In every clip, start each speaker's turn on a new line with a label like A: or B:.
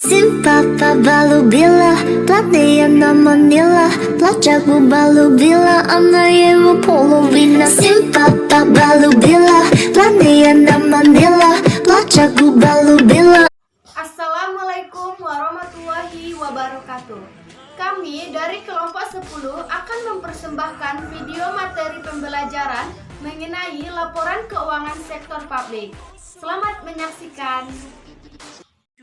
A: Simpapa balu bila plateia na Manila Placago balu bila anayewo polovina Simpapa balu bila plateia na Manila Placago balu bila.
B: Assalamualaikum warahmatullahi wabarakatuh. Kami dari kelompok 10 akan mempersembahkan video materi pembelajaran mengenai laporan keuangan sektor publik. Selamat menyaksikan.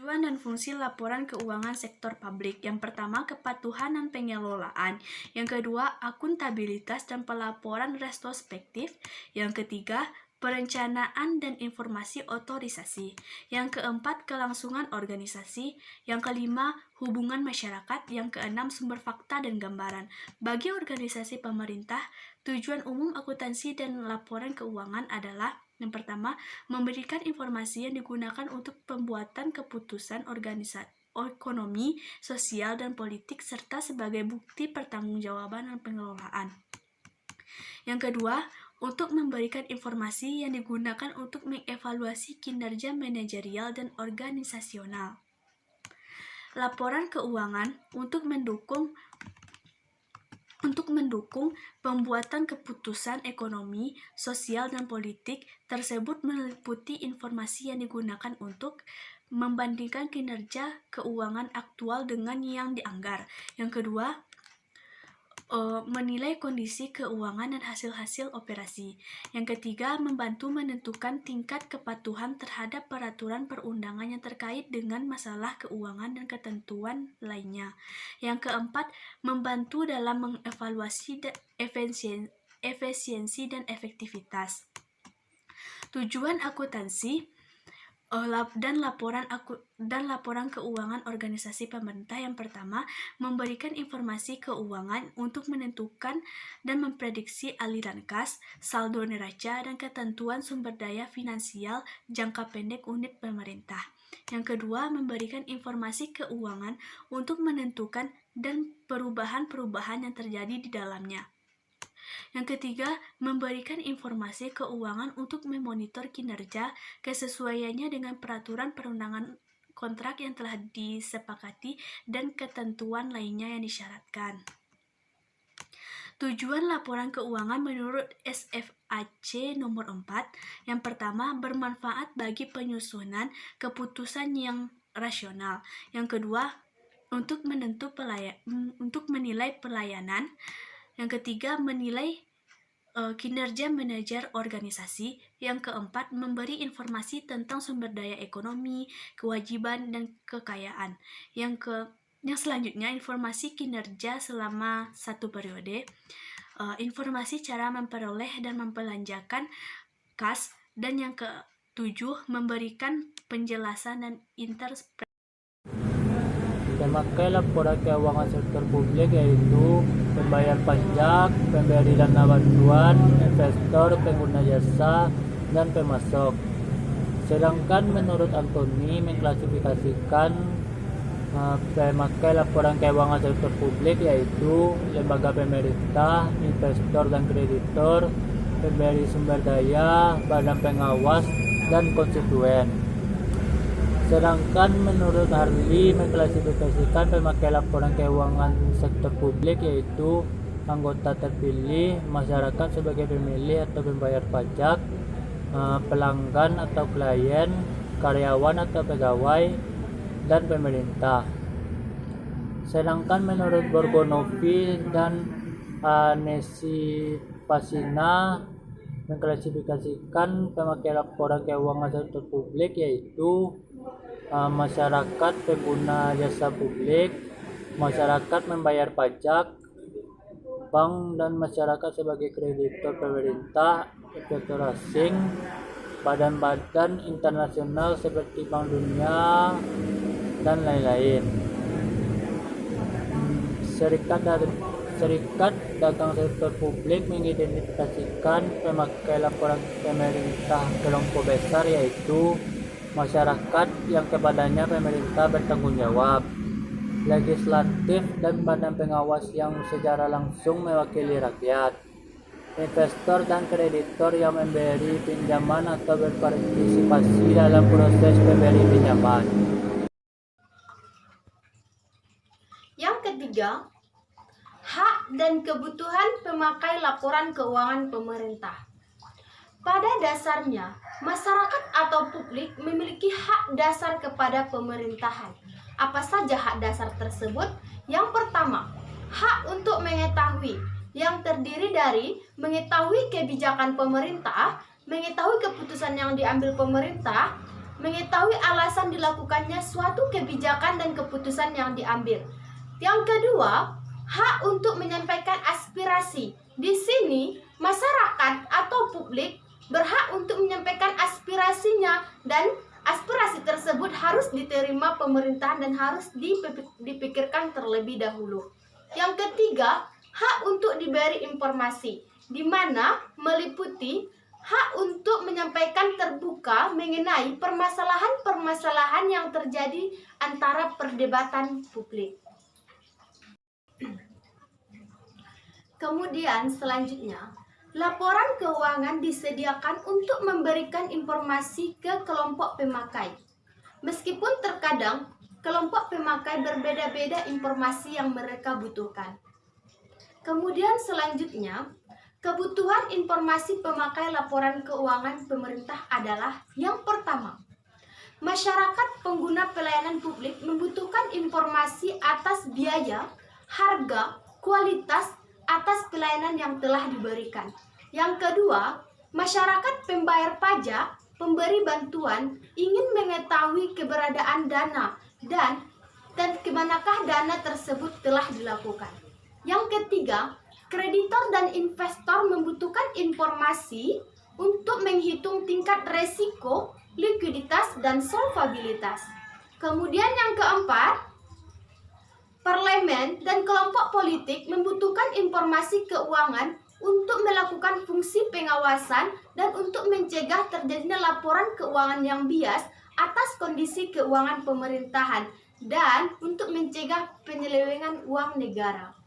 B: Tujuan dan fungsi laporan keuangan sektor publik. Yang pertama, kepatuhan dan pengelolaan. Yang kedua, akuntabilitas dan pelaporan retrospektif. Yang ketiga, perencanaan dan informasi otorisasi. Yang keempat, kelangsungan organisasi. Yang kelima, hubungan masyarakat. Yang keenam, sumber fakta dan gambaran. Bagi organisasi pemerintah, tujuan umum akuntansi dan laporan keuangan adalah: yang pertama, memberikan informasi yang digunakan untuk pembuatan keputusan ekonomi, sosial, dan politik, serta sebagai bukti pertanggungjawaban dan pengelolaan. Yang kedua, untuk memberikan informasi yang digunakan untuk mengevaluasi kinerja manajerial dan organisasional. Laporan keuangan untuk mendukung pembuatan keputusan ekonomi, sosial, dan politik tersebut meliputi informasi yang digunakan untuk membandingkan kinerja keuangan aktual dengan yang dianggar. Yang kedua, menilai kondisi keuangan dan hasil-hasil operasi. Yang ketiga, membantu menentukan tingkat kepatuhan terhadap peraturan perundangan yang terkait dengan masalah keuangan dan ketentuan lainnya. Yang keempat, membantu dalam mengevaluasi efisiensi dan efektivitas. Tujuan akuntansi dan laporan keuangan organisasi pemerintah. Yang pertama, memberikan informasi keuangan untuk menentukan dan memprediksi aliran kas, saldo neraca, dan ketentuan sumber daya finansial jangka pendek unit pemerintah. Yang kedua, memberikan informasi keuangan untuk menentukan dan perubahan-perubahan yang terjadi di dalamnya. Yang ketiga, memberikan informasi keuangan untuk memonitor kinerja, kesesuaiannya dengan peraturan perundangan kontrak yang telah disepakati, dan ketentuan lainnya yang disyaratkan. Tujuan laporan keuangan menurut SFAC nomor 4. Yang pertama, bermanfaat bagi penyusunan keputusan yang rasional. Yang kedua, untuk menilai pelayanan. Yang ketiga, menilai kinerja manajer organisasi. Yang keempat, memberi informasi tentang sumber daya ekonomi, kewajiban, dan kekayaan. Yang selanjutnya, informasi kinerja selama satu periode. Informasi cara memperoleh dan membelanjakan kas. Dan yang ketujuh, memberikan penjelasan dan interpretasi.
C: Memakai laporan keuangan sektor publik, yaitu pembayar pajak, pemberi dana bantuan, investor, pengguna jasa, dan pemasok. Sedangkan menurut Antoni mengklasifikasikan pemakai laporan keuangan sektor publik yaitu lembaga pemerintah, investor dan kreditor, pemberi sumber daya, badan pengawas, dan konstituen. Sedangkan menurut Harli mengklasifikasikan pemakai laporan keuangan sektor publik yaitu anggota terpilih, masyarakat sebagai pemilih atau pembayar pajak, pelanggan atau klien, karyawan atau pegawai, dan pemerintah. Sedangkan menurut Borgonovi dan Anesi Pasina mengklasifikasikan pemakai laporan keuangan sektor publik yaitu masyarakat pengguna jasa publik, masyarakat membayar pajak, bank dan masyarakat sebagai kreditor pemerintah, investor asing, badan-badan internasional seperti Bank Dunia, dan lain-lain. Serikat Dagang Sektor Publik mengidentifikasikan pemakai laporan pemerintah kelompok besar yaitu masyarakat yang kepadanya pemerintah bertanggung jawab, legislatif dan badan pengawas yang secara langsung mewakili rakyat, investor dan kreditor yang memberi pinjaman atau berpartisipasi dalam proses pemberi pinjaman.
B: ketiga, hak dan kebutuhan pemakai laporan keuangan pemerintah. Pada dasarnya, masyarakat atau publik memiliki hak dasar kepada pemerintahan. Apa saja hak dasar tersebut? Yang pertama, hak untuk mengetahui, yang terdiri dari mengetahui kebijakan pemerintah, mengetahui keputusan yang diambil pemerintah, mengetahui alasan dilakukannya suatu kebijakan dan keputusan yang diambil. Yang kedua, hak untuk menyampaikan aspirasi. Di sini, masyarakat atau publik berhak untuk menyampaikan aspirasinya dan aspirasi tersebut harus diterima pemerintahan dan harus dipikirkan terlebih dahulu. Yang ketiga, hak untuk diberi informasi, di mana meliputi hak untuk menyampaikan terbuka mengenai permasalahan-permasalahan yang terjadi antara perdebatan publik. Kemudian selanjutnya, laporan keuangan disediakan untuk memberikan informasi ke kelompok pemakai. Meskipun terkadang kelompok pemakai berbeda-beda informasi yang mereka butuhkan. Kemudian selanjutnya, kebutuhan informasi pemakai laporan keuangan pemerintah adalah yang pertama, masyarakat pengguna pelayanan publik membutuhkan informasi atas biaya, harga, kualitas atas pelayanan yang telah diberikan. Yang kedua, masyarakat pembayar pajak, pemberi bantuan ingin mengetahui keberadaan dana dan kemanakah dana tersebut telah dilakukan. Yang ketiga, kreditor dan investor membutuhkan informasi untuk menghitung tingkat resiko, likuiditas, dan solvabilitas. Kemudian yang keempat, parlemen dan kelompok politik membutuhkan informasi keuangan untuk melakukan fungsi pengawasan dan untuk mencegah terjadinya laporan keuangan yang bias atas kondisi keuangan pemerintahan dan untuk mencegah penyelewengan uang negara.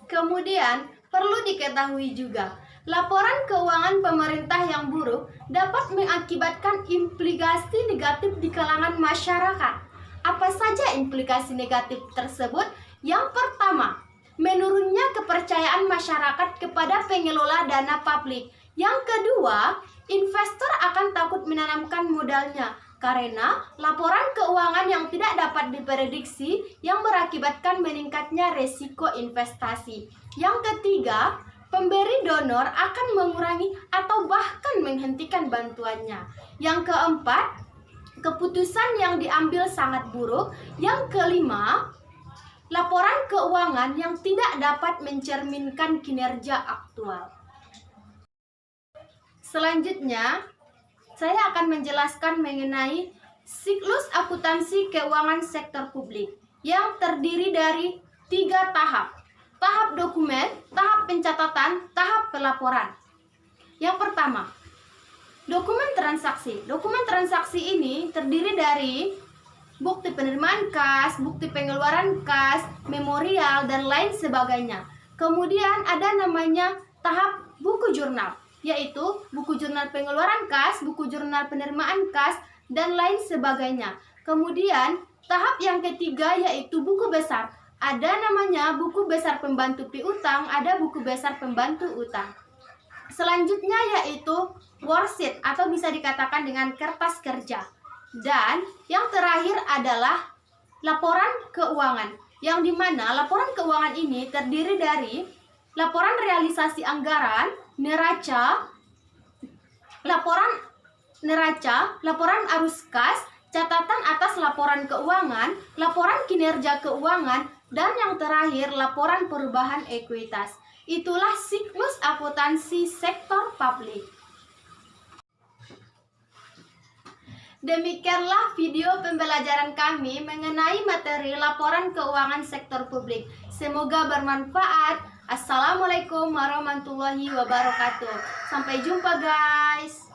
B: Kemudian, perlu diketahui juga, laporan keuangan pemerintah yang buruk dapat mengakibatkan implikasi negatif di kalangan masyarakat. Apa saja implikasi negatif tersebut? Yang pertama, menurunnya kepercayaan masyarakat kepada pengelola dana publik. Yang kedua, investor akan takut menanamkan modalnya karena laporan keuangan yang tidak dapat diprediksi yang berakibatkan meningkatnya resiko investasi. Yang ketiga, pemberi donor akan mengurangi atau bahkan menghentikan bantuannya. Yang keempat, keputusan yang diambil sangat buruk. Yang kelima, laporan keuangan yang tidak dapat mencerminkan kinerja aktual. Selanjutnya, saya akan menjelaskan mengenai siklus akuntansi keuangan sektor publik yang terdiri dari 3 tahap. Tahap dokumen, tahap pencatatan, tahap pelaporan. Yang pertama, dokumen transaksi. Dokumen transaksi ini terdiri dari bukti penerimaan kas, bukti pengeluaran kas, memorial, dan lain sebagainya. Kemudian ada namanya tahap buku jurnal, yaitu buku jurnal pengeluaran kas, buku jurnal penerimaan kas, dan lain sebagainya. Kemudian tahap yang ketiga yaitu buku besar. Ada namanya buku besar pembantu piutang, ada buku besar pembantu utang. Selanjutnya yaitu worksheet atau bisa dikatakan dengan kertas kerja. Dan yang terakhir adalah laporan keuangan, yang dimana laporan keuangan ini terdiri dari laporan realisasi anggaran, neraca, laporan arus kas, catatan atas laporan keuangan, laporan kinerja keuangan, dan yang terakhir laporan perubahan ekuitas. Itulah siklus akuntansi sektor publik. Demikianlah video pembelajaran kami mengenai materi laporan keuangan sektor publik. Semoga bermanfaat. Assalamualaikum warahmatullahi wabarakatuh. Sampai jumpa guys.